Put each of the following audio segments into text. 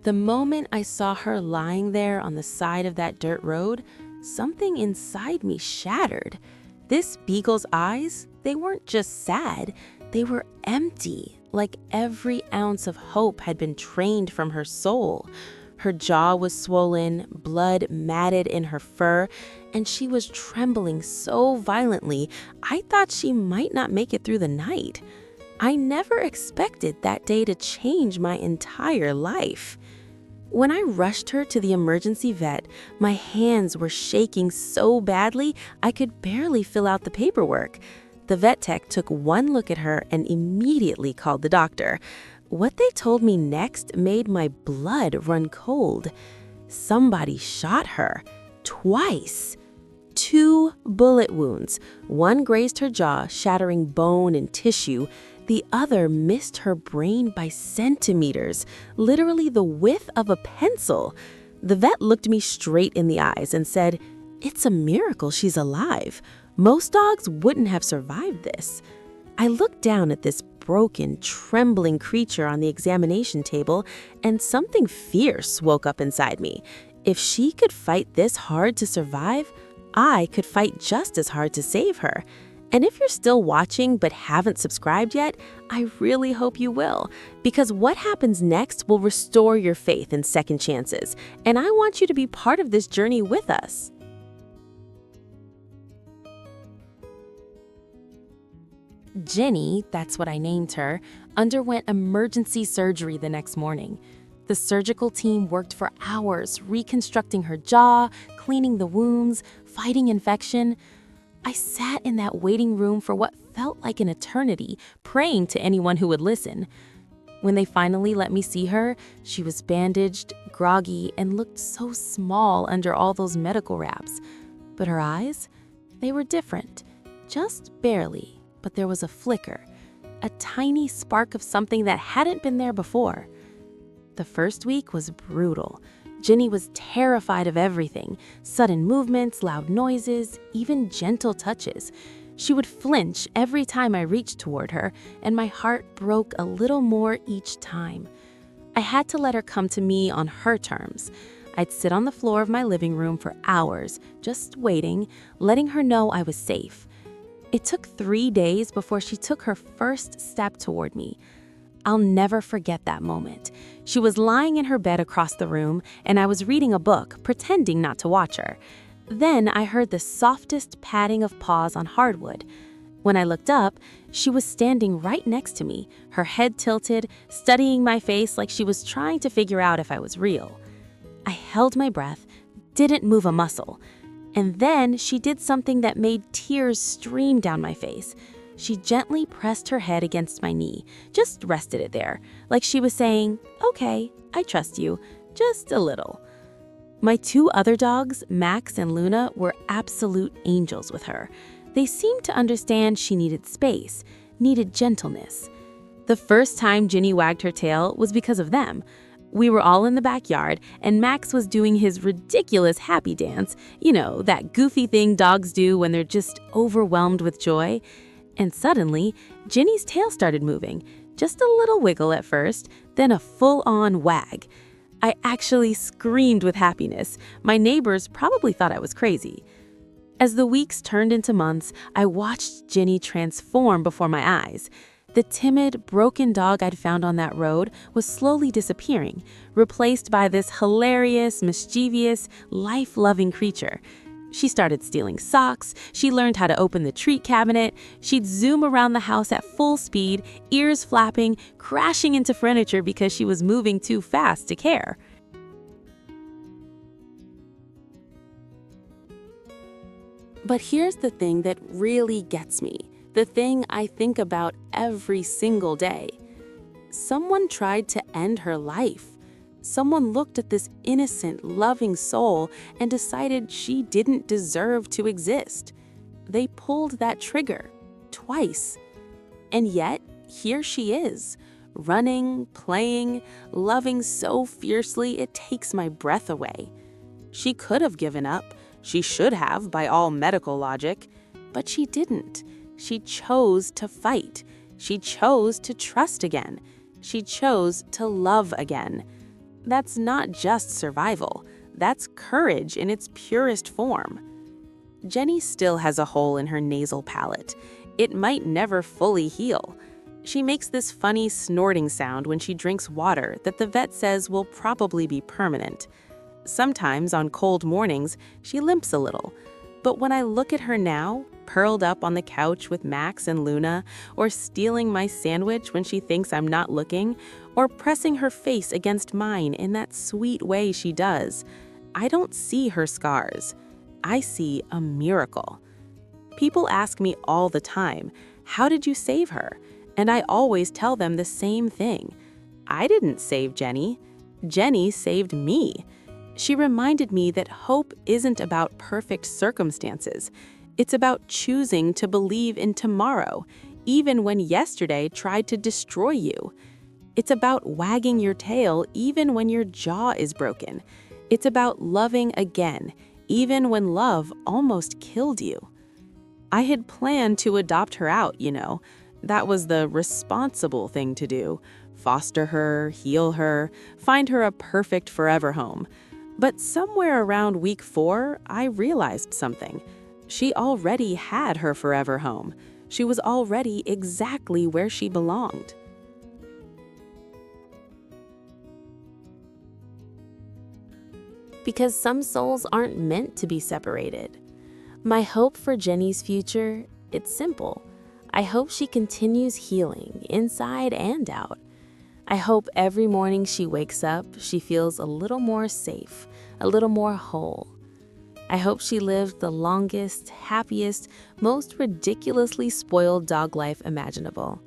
The moment I saw her lying there on the side of that dirt road, something inside me shattered. This Beagle's eyes, they weren't just sad, they were empty, like every ounce of hope had been drained from her soul. Her jaw was swollen, blood matted in her fur, and she was trembling so violently, I thought she might not make it through the night. I never expected that day to change my entire life. When I rushed her to the emergency vet, my hands were shaking so badly I could barely fill out the paperwork. The vet tech took one look at her and immediately called the doctor. What they told me next made my blood run cold. Somebody shot her. Twice. 2 bullet wounds. One grazed her jaw, shattering bone and tissue. The other missed her brain by centimeters, literally the width of a pencil. The vet looked me straight in the eyes and said, "It's a miracle she's alive. Most dogs wouldn't have survived this." I looked down at this broken, trembling creature on the examination table, and something fierce woke up inside me. If she could fight this hard to survive, I could fight just as hard to save her. And if you're still watching but haven't subscribed yet, I really hope you will, because what happens next will restore your faith in second chances, and I want you to be part of this journey with us. Jenny, that's what I named her, underwent emergency surgery the next morning. The surgical team worked for hours, reconstructing her jaw, cleaning the wounds, fighting infection. I sat in that waiting room for what felt like an eternity, praying to anyone who would listen. When they finally let me see her, she was bandaged, groggy, and looked so small under all those medical wraps. But her eyes? They were different. Just barely, but there was a flicker, a tiny spark of something that hadn't been there before. The first week was brutal. Jenny was terrified of everything: sudden movements, loud noises, even gentle touches. She would flinch every time I reached toward her, and my heart broke a little more each time. I had to let her come to me on her terms. I'd sit on the floor of my living room for hours, just waiting, letting her know I was safe. It took 3 days before she took her first step toward me. I'll never forget that moment. She was lying in her bed across the room, and I was reading a book, pretending not to watch her. Then I heard the softest patting of paws on hardwood. When I looked up, she was standing right next to me, her head tilted, studying my face like she was trying to figure out if I was real. I held my breath, didn't move a muscle. And then she did something that made tears stream down my face. She gently pressed her head against my knee, just rested it there, like she was saying, "Okay, I trust you, just a little." My 2 other dogs, Max and Luna, were absolute angels with her. They seemed to understand she needed space, needed gentleness. The first time Ginny wagged her tail was because of them. We were all in the backyard, and Max was doing his ridiculous happy dance, that goofy thing dogs do when they're just overwhelmed with joy. And suddenly, Ginny's tail started moving, just a little wiggle at first, then a full-on wag. I actually screamed with happiness. My neighbors probably thought I was crazy. As the weeks turned into months, I watched Ginny transform before my eyes. The timid, broken dog I'd found on that road was slowly disappearing, replaced by this hilarious, mischievous, life-loving creature. She started stealing socks, she learned how to open the treat cabinet, she'd zoom around the house at full speed, ears flapping, crashing into furniture because she was moving too fast to care. But here's the thing that really gets me, the thing I think about every single day. Someone tried to end her life. Someone looked at this innocent, loving soul and decided she didn't deserve to exist. They pulled that trigger twice. And yet, here she is, running, playing, loving so fiercely it takes my breath away. She could have given up. She should have, by all medical logic. But she didn't. She chose to fight. She chose to trust again. She chose to love again. That's not just survival. That's courage in its purest form. Jenny still has a hole in her nasal palate. It might never fully heal. She makes this funny snorting sound when she drinks water that the vet says will probably be permanent. Sometimes on cold mornings, she limps a little. But when I look at her now, curled up on the couch with Max and Luna, or stealing my sandwich when she thinks I'm not looking, or pressing her face against mine in that sweet way she does, I don't see her scars. I see a miracle. People ask me all the time, how did you save her? And I always tell them the same thing. I didn't save Jenny. Jenny saved me. She reminded me that hope isn't about perfect circumstances. It's about choosing to believe in tomorrow, even when yesterday tried to destroy you. It's about wagging your tail even when your jaw is broken. It's about loving again, even when love almost killed you. I had planned to adopt her out, you know. That was the responsible thing to do. Foster her, heal her, find her a perfect forever home. But somewhere around week 4, I realized something. She already had her forever home. She was already exactly where she belonged. Because some souls aren't meant to be separated. My hope for Jenny's future, it's simple. I hope she continues healing inside and out. I hope every morning she wakes up, she feels a little more safe, a little more whole. I hope she lived the longest, happiest, most ridiculously spoiled dog life imaginable.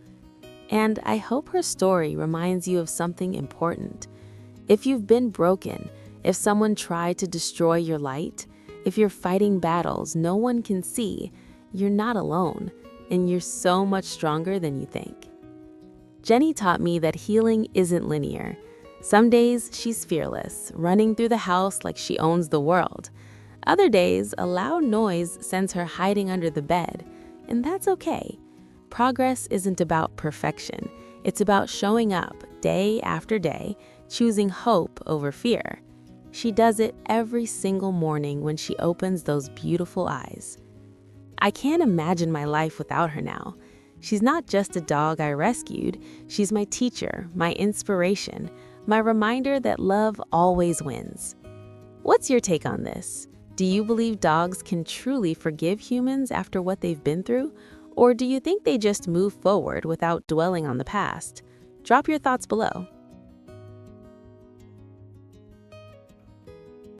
And I hope her story reminds you of something important. If you've been broken, if someone tried to destroy your light, if you're fighting battles no one can see, you're not alone, and you're so much stronger than you think. Jenny taught me that healing isn't linear. Some days she's fearless, running through the house like she owns the world. Other days, a loud noise sends her hiding under the bed, and that's okay. Progress isn't about perfection. It's about showing up day after day, choosing hope over fear. She does it every single morning when she opens those beautiful eyes. I can't imagine my life without her now. She's not just a dog I rescued, she's my teacher, my inspiration, my reminder that love always wins. What's your take on this? Do you believe dogs can truly forgive humans after what they've been through? Or do you think they just move forward without dwelling on the past? Drop your thoughts below.